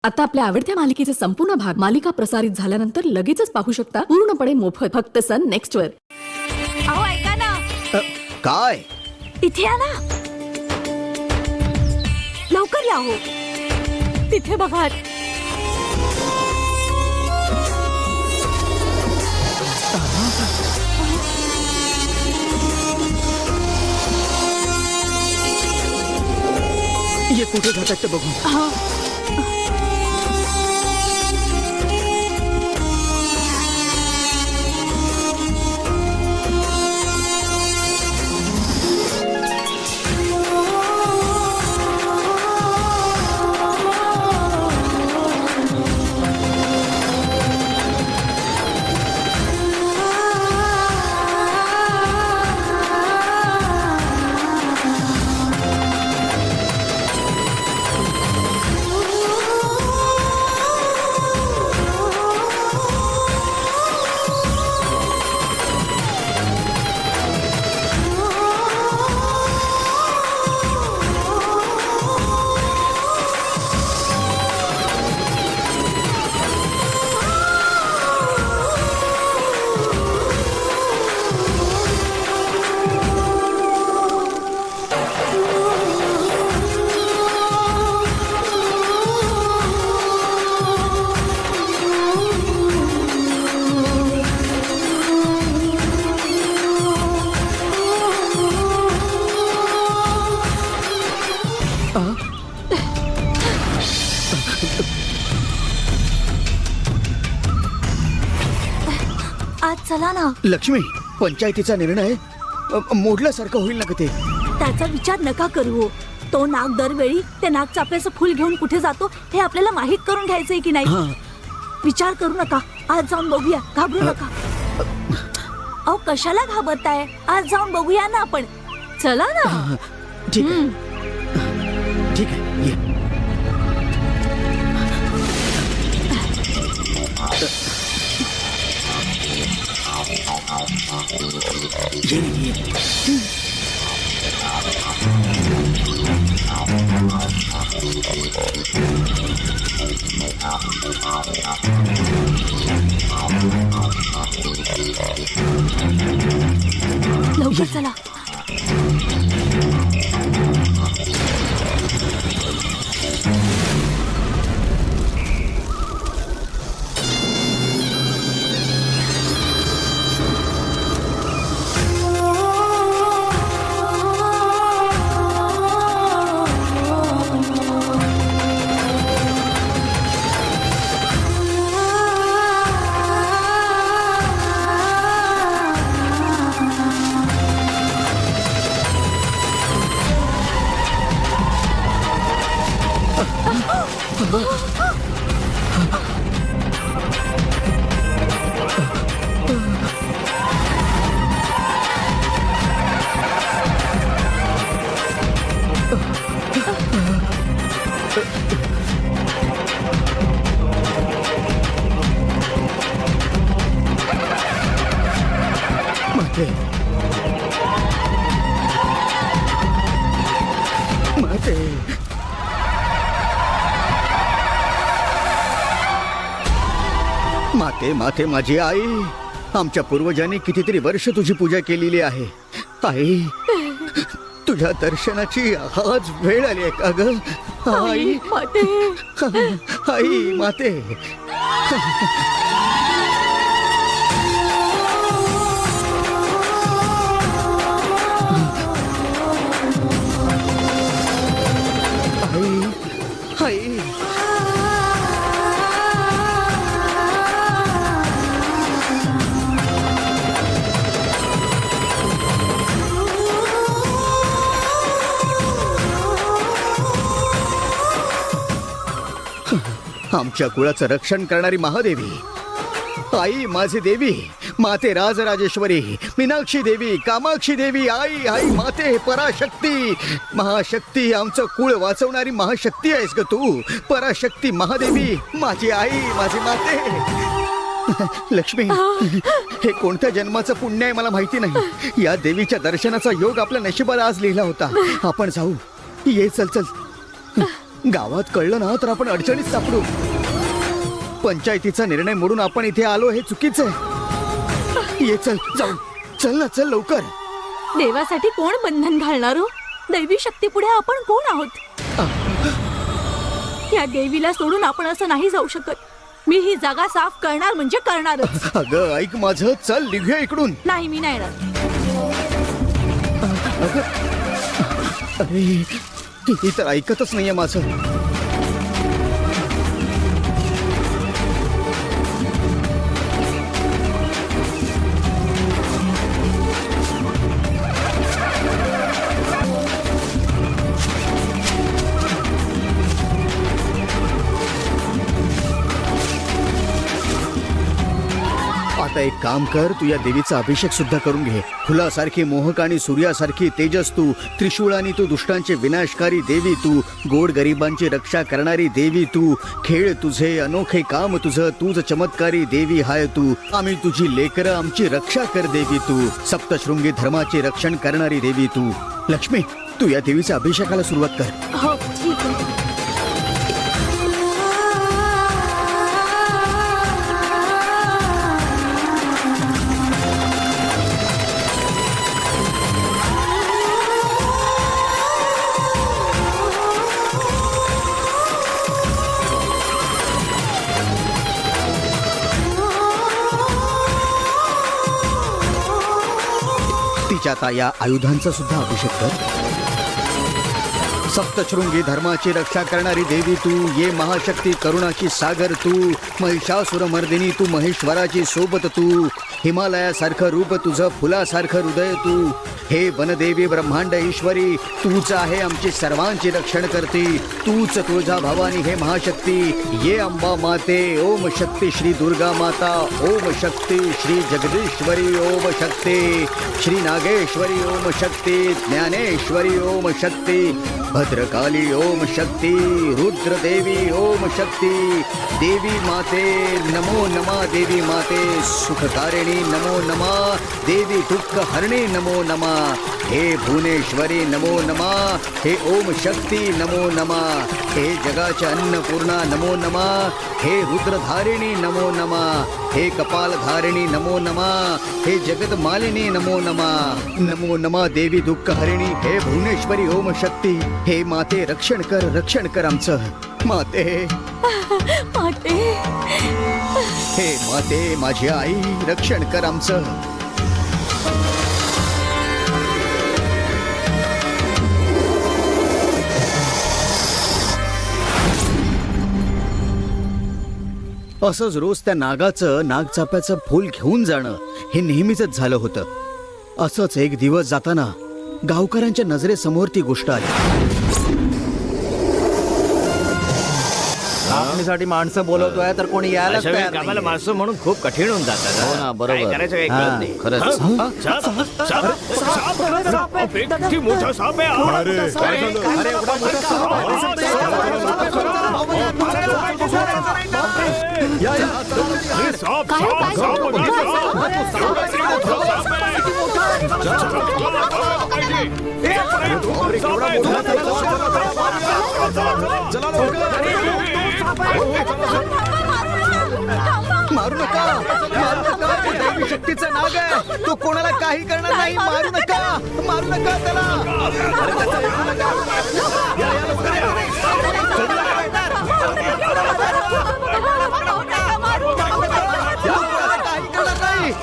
आता आपल्या आवडत्या मालिकेचे संपूर्ण भाग मालिका प्रसारित झाल्यानंतर लगेचच पाहू शकता पूर्णपणे मोफत फक्त सन नेक्स्ट वर. अहो ऐका ना, काय? इथे या ना, लवकर या हो. तिथे बघा. ये कुठे जातात ते बघू. आज चला ना. लक्ष्मी, पंचायतीचा निर्णय मोडल्यासारखं होईल ना ग ते. त्याचा विचार नका करू हो. तो नाग दरवेळी ते नाग चाफ्याचं फुल घेऊन कुठे जातो हे आपल्याला माहित करून घ्यायचंय की नाही. विचार करू नका. आज जाऊन बघूया. घाबरू नका. अहो कशाला घाबरताय? आज जाऊन बघूया ना आपण. चला ना. ठीक आहे, ठीक आहे, ये. ये. लवकर चला. माते, माते. माते, माते, माझी आई. आमच्या पूर्वजांनी कितीतरी वर्ष तुझी पूजा केलेली आहे. आई, तुझ्या दर्शनाची आज वेळ आली आहे का ग? आई, माते. आई, माते. आई, आई. आमच्या कुळाचं रक्षण करणारी महादेवी, आई माझी देवी, माते राजराजेश्वरी, मीनाक्षी देवी, कामाक्षी देवी, आई, आई, माते, पराशक्ती, महाशक्ती, आमचं कुळ वाचवणारी महाशक्ती आहेस ग तू. पराशक्ती महादेवी, माझी आई, माझी माते. लक्ष्मी, हे कोणत्या जन्माचं पुण्य आहे मला माहिती नाही. या देवीच्या दर्शनाचा योग आपल्या नशिबाला आज लिहिला होता. आपण जाऊ. ये, चल चल. गावात कळलं ना तर आपण अडचणीत सापडू. पंचायतीचा निर्णय मोडून आपण इथे आलो हे चुकीचं आहे. ये चल जाऊ. चल ना चल लवकर. देवासाठी कोण बंधन घालणार हो? दैवी शक्ती पुढे आपण कोण आहोत? या देवीला सोडून आपण असं नाही जाऊ शकत. मी ही जागा साफ करणार म्हणजे करणारच. अगं ऐक माझं. चल निघूया इकडून. नाही, मी नाही येणार. अरे ही तर ऐकतच नाहीये माझं. आता एक काम कर. तू या देवीचा अभिषेक सुद्धा करून घे. फुलासारखी मोहक आणि सूर्यासारखी तेजस तू. त्रिशूळानी तू दुष्टांचे विनाशकारी देवी तू. गोड गरिबांची रक्षा करणारी देवी तू. खेळ तुझे अनोखे काम तुझं. तूच चमत्कारी देवी हाय तू. आम्ही तुझी लेकरं. आमची रक्षा कर देवी तू. सप्तशृंगी धर्माचे रक्षण करणारी देवी तू. लक्ष्मी तू या देवीच्या अभिषेकाला सुरुवात कर. हो ठीक आहे. तिच्या आता या आयुधांचा सुद्धा अभिषेक कर. सप्तशृंगी धर्माची रक्षा करणारी देवी तू. ये महाशक्ती करुणाची सागर तू. महिषासुरमर्दिनी तू. महेश्वराची सोबत तू. हिमालयासारखं रूप तुझं. फुलासारखं हृदय तू. हे वनदेवी ब्रह्मांड ईश्वरी तूच आहे आमची सर्वांची रक्षण करते. तूच तुळजा भवानी हे महाशक्ती. ये अंबा माते. ओम शक्ती श्री दुर्गा माता. ओम शक्ती श्री जगदीश्वरी. ओम शक्ती श्री नागेश्वरी. ओम शक्ती ज्ञानेश्वरी. ओम शक्ती भद्रकाली. ओम शक्ती रुद्रदेवी. ओम शक्ती देवी माते नमो नमा. देवी माते सुखकारिणी नमो नमा. देवी दुःख हरणी नमो नमा. हे भुवनेश्वरी नमो नमा. हे ओम शक्ती नमो नमा. हे जगाच्या अन्नपूर्णा नमो नमा. हे रुद्रधारिणी नमो नमा. हे कपालधारिणी नमो नमा. हे जगत मालिनी नमो नमा. नमो नमा देवी दुःख हरिणी. हे भुवनेश्वरी ओम शक्ती. हे माते रक्षण कर आमचं. माते माते, हे माते माझी आई रक्षण कर आमचं. असंच रोज त्या नागाचं नागचाप्याचं फूल घेऊन जाणं हे नेहमीच झालं होतं. असंच एक दिवस जाताना गावकऱ्यांच्या नजरेसमोर ती गोष्ट आली. कापणीसाठी माणसं बोलवतोय तर कोणी यायला अशा वेळी कामाला माणसं म्हणून खूप कठीण होऊन जातात. हो ना, बरोबर. काय करायचं काही कळत नाही. खरंच. किती मोठा साप आहे. मारू नका. तो दैवी शक्तीचा नाग आहे. तो कोणाला काही करणार नाही. मारू नका त्याला. काही करणार नाही.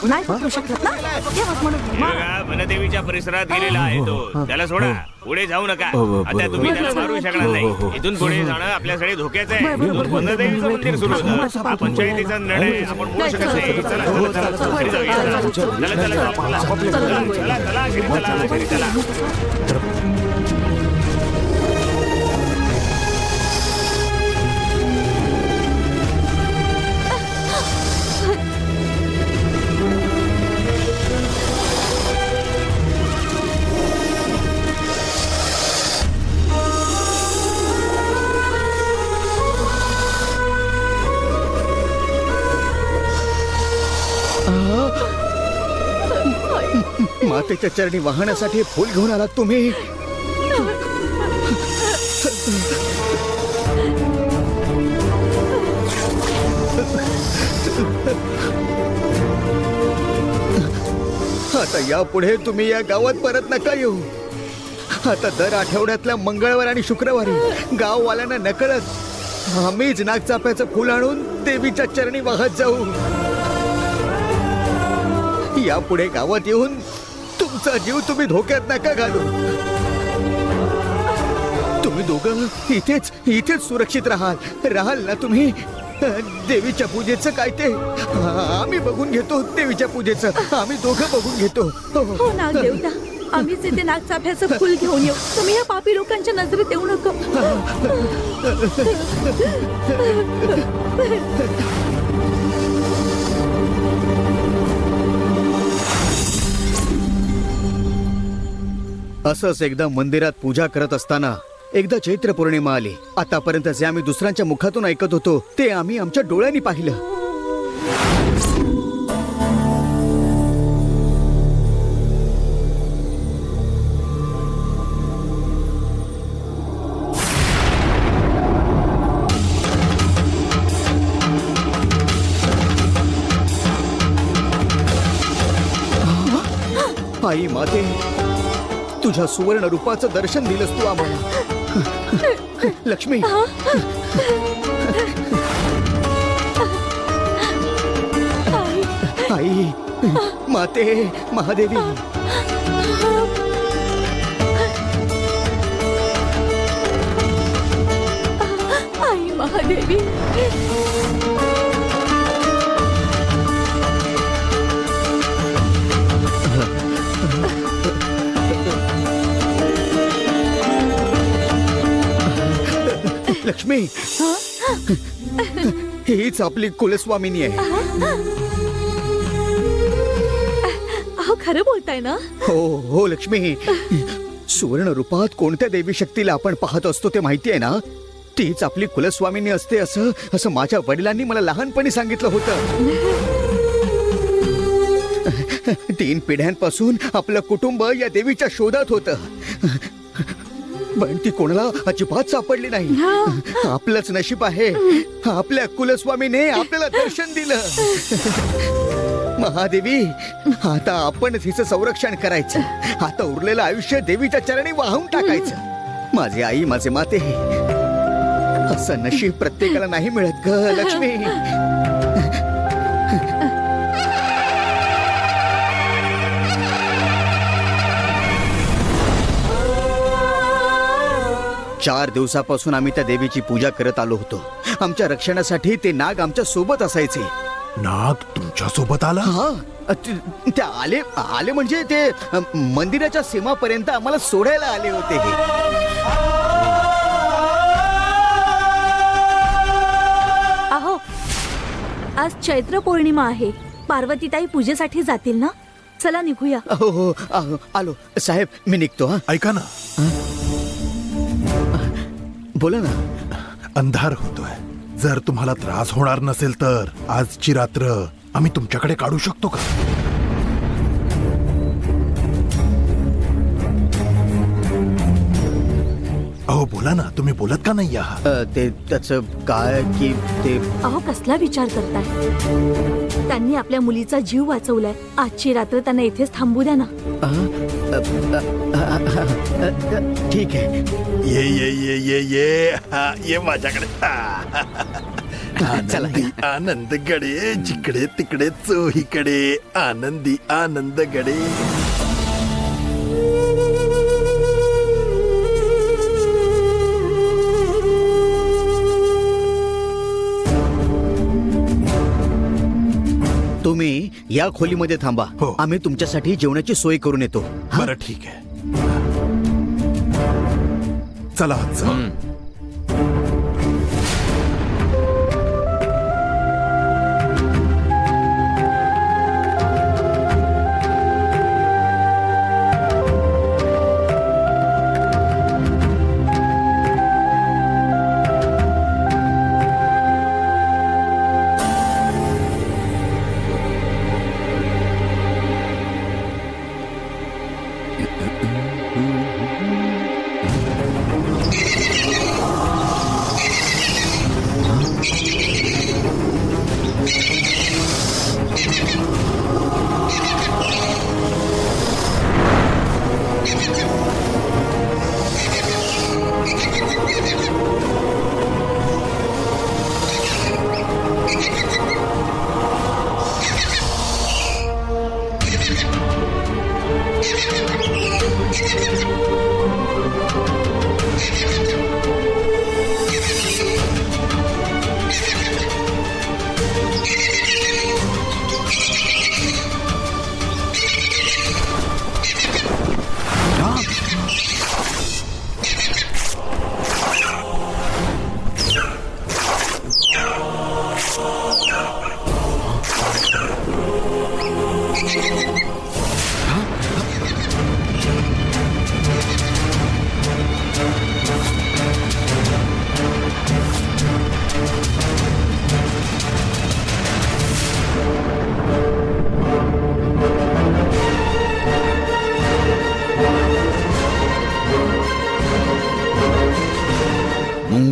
नाही पकडू शकत ना. तेव्हाच म्हणून बघा, वनदेवीच्या परिसरात गेलेला आहे तो. त्याला सोडा. पुढे जाऊ नका. आता तुम्ही त्याला मारू शकणार नाही. इथून पुढे जाणं आपल्यासाठी धोक्याचं आहे. इथून वनदेवीचं मंदिर सुरू होतं. हा पंचायतीचा निर्णय आपण मोडू शकत नाही. चला घरी जाऊया. चला घरी चला. मातेच्या चरणी वाहण्यासाठी हे फूल घेऊन आलात तुम्ही. आता यापुढे तुम्ही या गावात परत नका येऊ. आता दर आठवड्यातल्या मंगळवार आणि शुक्रवारी गाववाल्यांना नकळत आम्हीच नागचाफ्याचं फुल आणून देवीच्या चरणी वाहत जाऊ. यापुढे गावात येऊन तुमचा जीव तुम्ही धोक्यात नका घालू. तुम्ही दोघं इथेच सुरक्षित राहाल ना तुम्ही. देवीच्या पूजेचं काय ते आम्ही बघून घेतो. देवीच्या पूजेचं आम्ही दोघं बघून घेतो. हो नाग देवता, आम्हीच इथे नागचाफ्याचं फुल घेऊन येऊ. तुम्ही या पापी लोकांच्या नजरेत येऊ नका. असंच एकदा मंदिरात पूजा करत असताना एकदा चैत्र पौर्णिमा आली. आतापर्यंत जे आम्ही दुसऱ्यांच्या मुखातून ऐकत होतो ते आम्ही आमच्या डोळ्यांनी पाहिलं. आई माते, तुझ्या सुवर्ण रूपाचं दर्शन दिलंस तू आम्हाला. लक्ष्मी, आई माते, महादेवी, आई महादेवी. लक्ष्मी, हीच आपली कुलस्वामिनी आहे. अहो खरं बोलताय ना? हो लक्ष्मी. सुवर्ण रूपात कोणत्या देवी शक्तीला आपण पाहत असतो ते माहिती आहे ना? तीच आपली कुलस्वामिनी असते असं माझ्या वडिलांनी मला लहानपणी सांगितलं होतं. 3 पिढ्यांपासून आपलं कुटुंब या देवीच्या शोधात होतं, पण ती कोणाला अजिबात सापडली नाही. आपलंच नशीब आहे, आपल्या कुलस्वामीने आपल्याला दर्शन दिलं. महादेवी, आता आपण हिचं संरक्षण करायचं. आता उरलेलं आयुष्य देवीच्या चरणी वाहून टाकायचं. माझे आई, माझे माते, असं नशीब प्रत्येकाला नाही मिळत ग लक्ष्मी. 4 दिवसापासून आम्ही त्या देवीची पूजा करत आलो होतो. आमच्या रक्षणासाठी ते नाग आमच्या सोबत असायचे. नाग तुमच्या सोबत आला? हा, ते आले म्हणजे ते मंदिराच्या सीमापर्यंत आम्हाला सोडायला आले होते. अहो, आज चैत्र पौर्णिमा आहे. पार्वतीताई पूजेसाठी जातील ना? चला निघूया. हो आलो साहेब, मी निघतो. हा, ऐका ना, बोला ना. अंधार होतोय. जर तुम्हाला त्रास होणार नसेल तर आजची रात्र आम्ही तुमच्याकडे काढू शकतो का? अहो बोला ना, तुम्ही बोलत का नाही आहात? ते त्याचं काय की ते अहो कसला विचार करताय? त्यांनी आपल्या मुलीचा जीव वाचवलाय. आजची रात्र त्यांना इथेच थांबू द्या ना. ठीक आहे. ये ये ये ये ये हा, ये माझ्याकडे. आनंदी आनंद गडे, जिकडे तिकडे चोहीकडे आनंदी आनंद गडे. तुम्ही या खोलीमध्ये थांबा. हो. आम्ही तुमच्यासाठी जेवणाची सोय करून येतो. हा? बरं ठीक आहे. चला आत जाऊ.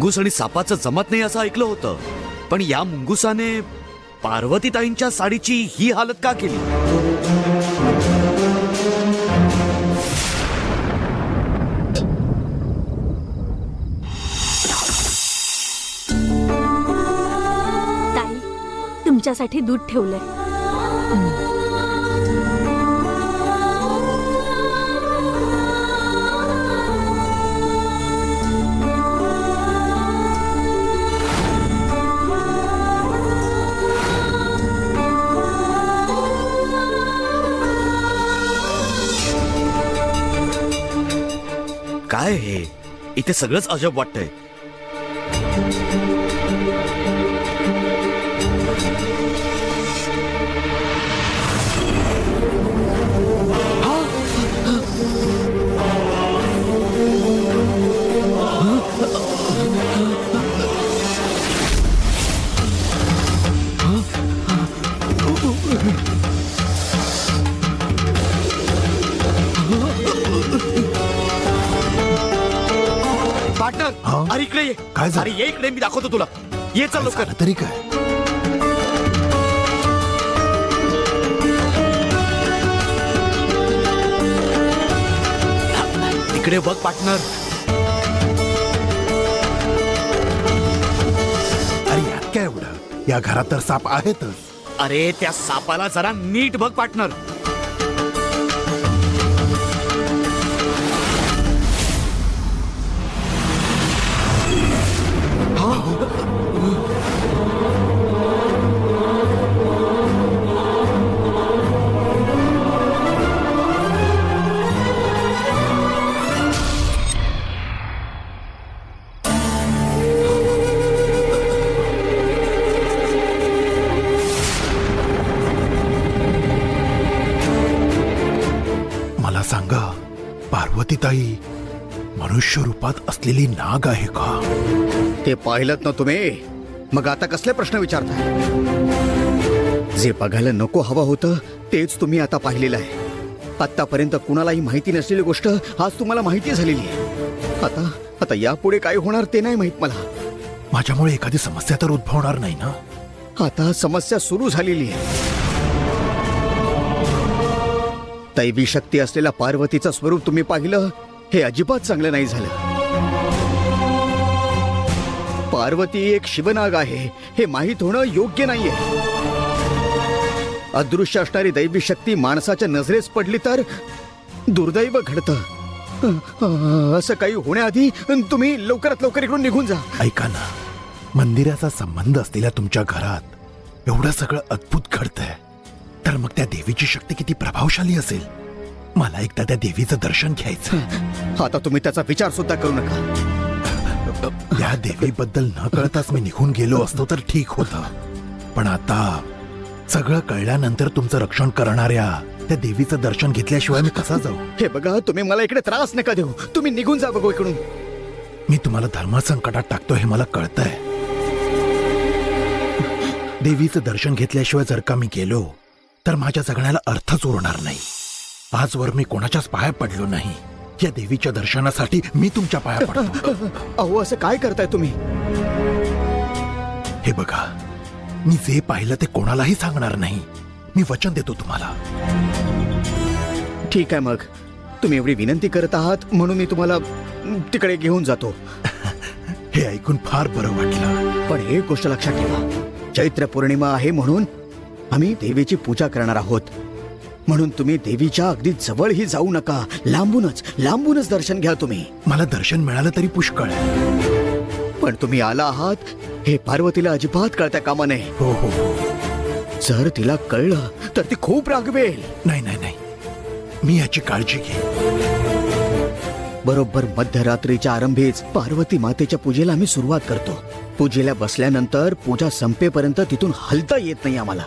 मुंगूस आणि सापाचं जमत नाही असं ऐकलं होतं, पण या मुंगुसाने पार्वतीताईंच्या साडीची ही हालत का केली? ताई, तुमच्यासाठी दूध ठेवलंय. काय हे इथे सगळंच अजब वाटतंय. पार्टनर, हा? अरे इकडे ये. काय झालं? अरे ये इकडे, मी दाखवतो तुला. ये चल लवकर. झालं तरी काय? इकडे बघ पार्टनर. अरे यात काय एवढं? या घरात तर साप आहेतच. अरे त्या सापाला जरा नीट बघ पार्टनर. मला सांगा, पार्वतीताई मनुष्य रूपात असलेली नाग आहे का? ते पाहिलं ना तुम्ही, मग आता कसले प्रश्न विचारताय? जे बघायला नको हवं होतं तेच तुम्ही आता पाहिलेलं आहे. आतापर्यंत कुणालाही माहिती नसलेली गोष्ट आज तुम्हाला माहिती झालेली आहे. आता यापुढे काय होणार ते नाही माहित मला. माझ्यामुळे एखादी समस्या तर उद्भवणार नाही ना? आता समस्या सुरू झालेली आहे. दैवी शक्ती असलेल्या पार्वतीचं स्वरूप तुम्ही पाहिलं, हे अजिबात चांगलं नाही झालं. पार्वती एक शिवनाग आहे हे माहीत होणं योग्य नाहीये. अदृश्य असणारी दैवी शक्ती माणसाच्या नजरेस पडली तर दुर्दैव घडतं. असं काही होण्याआधी तुम्ही लवकरात लवकर इकडून निघून जा. ऐका ना, मंदिराचा संबंध असलेल्या तुमच्या घरात एवढं सगळं अद्भुत घडतंय, तर मग त्या देवीची शक्ती किती प्रभावशाली असेल. मला एकदा त्या देवीचं दर्शन घ्यायचं. आता तुम्ही त्याचा विचार सुद्धा करू नका. या देवीबद्दल न कळताच मी निघून गेलो असतो तर ठीक होतं, पण आता सगळं कळल्यानंतर तुमचं रक्षण करणाऱ्या त्या देवीचं दर्शन घेतल्याशिवाय मी कसा जाऊ? हे बघा, तुम्ही मला इकडे त्रास नका देऊ. तुम्ही निघून जा बघू इकडून. मी तुम्हाला धर्मसंकटात टाकतो हे मला कळतंय. देवीचं दर्शन घेतल्याशिवाय जर का मी गेलो तर माझ्या जगण्याला अर्थच उरणार नाही. आजवर मी कोणाच्याच पाया पडलो नाही. या देवीच्या दर्शनासाठी मी तुमच्या पाया पडतो. अहो, असं काय करताय तुम्ही? हे बघा, मी जे पाहिलं ते कोणालाही सांगणार नाही. मी वचन देतो तुम्हाला. ठीक आहे, मग तुम्ही एवढी विनंती करत आहात म्हणून मी तुम्हाला तिकडे घेऊन जातो. हे ऐकून फार बरं वाटलं. पण एक गोष्ट लक्षात ठेवा, चैत्र पौर्णिमा आहे म्हणून आम्ही देवीची पूजा करणार आहोत. म्हणून तुम्ही देवीच्या अगदी जवळही जाऊ नका. लांबूनच दर्शन घ्या तुम्ही. मला दर्शन मिळालं तरी पुष्कळ आहे. पण तुम्ही आला आहात हे पार्वतीला अजिबात कळता कामा नये. हो हो, जर तिला कळलं तर ती खूप रागवेल. नाही नाही नाही, मी याची काळजी घे. बरोबर मध्यरात्रीच्या आरंभीच पार्वती मातेच्या पूजेला आम्ही सुरुवात करतो. पूजेला बसल्यानंतर पूजा संपेपर्यंत तिथून हलता येत नाही आम्हाला.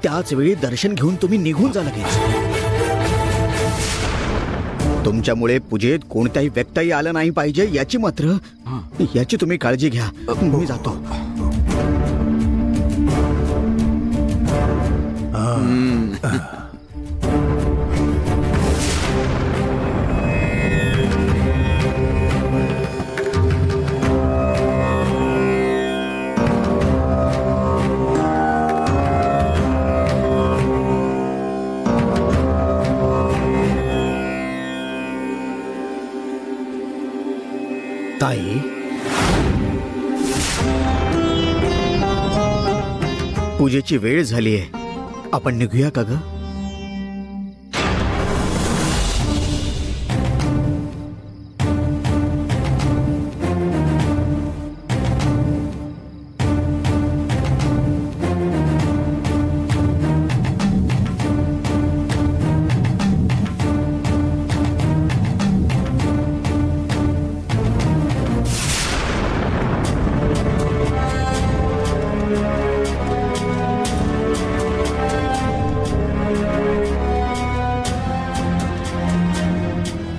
त्याच वेळी दर्शन घेऊन तुम्ही निघून जा लगेच. तुमच्यामुळे पूजेत कोणत्याही व्यक्तीही आला नाही पाहिजे याची तुम्ही काळजी घ्या. मी जातो. पूजेची वेळ झालीये. आपण निघूया का ग?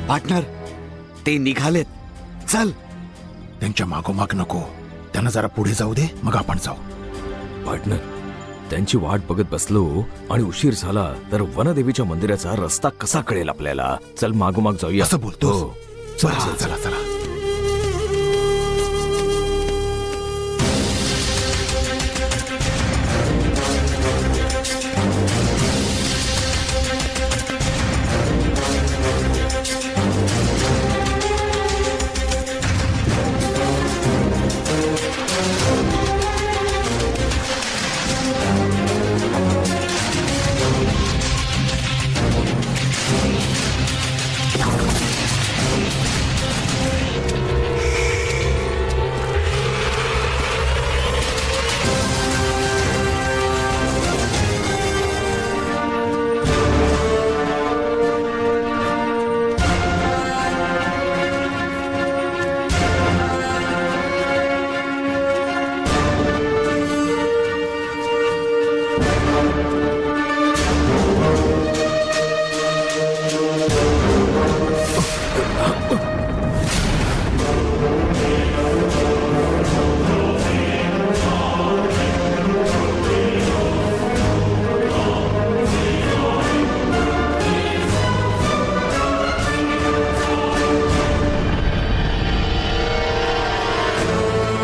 पार्टनर, ते निघालेत. चल. त्यांच्या मागोमाग नको. त्यांना जरा पुढे जाऊ दे, मग आपण जाऊ. पार्टनर, त्यांची वाट बघत बसलो आणि उशीर झाला तर वनदेवीच्या मंदिराचा रस्ता कसा कळेल आपल्याला? चल मागोमाग जाऊया. असं बोलतोस? हो. चला चला चला.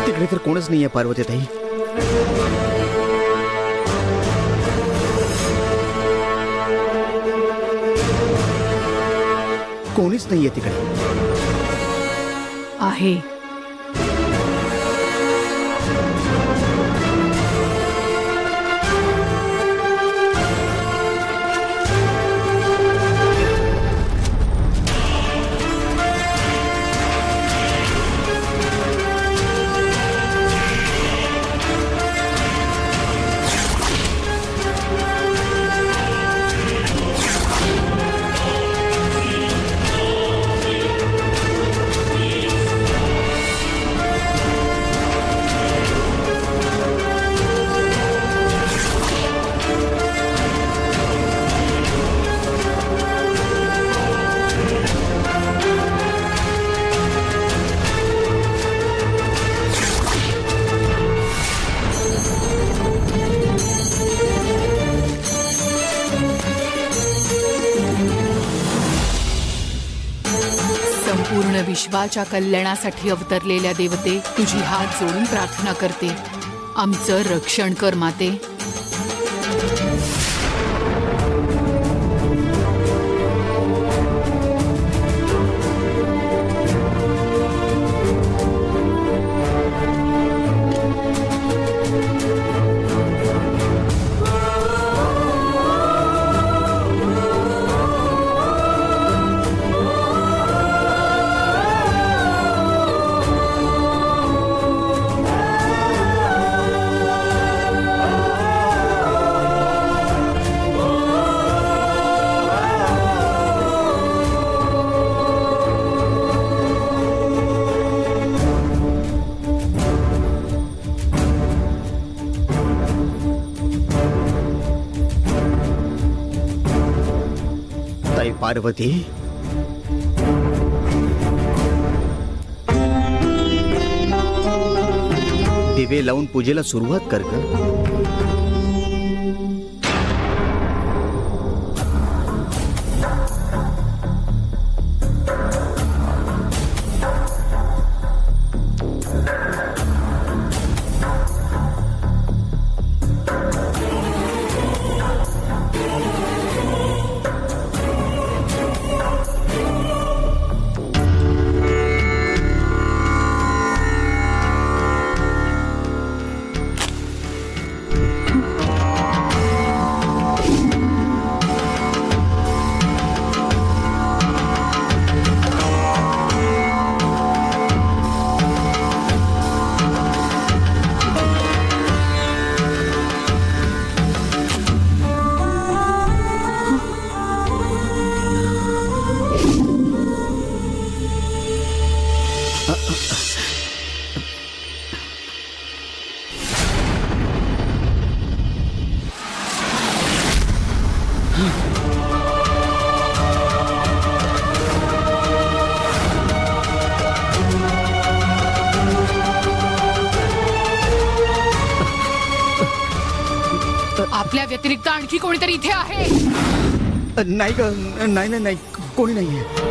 तिकडे तर कोणच नाहीये पार्वतीताई. कोणीच नाहीये तिकडे. आहे. संपूर्ण विश्वाच्या कल्याणासाठी अवतरलेल्या देवते, तुझी हात जोडून प्रार्थना करते. आमचं रक्षण कर माते. ताई पार्वती, दिवे लावून पूजेला सुरुवात कर ग. आपल्या व्यतिरिक्त आणखी कोणीतरी इथे आहे. नाही ग, नाही नाही नाही, कोणी नाहीये.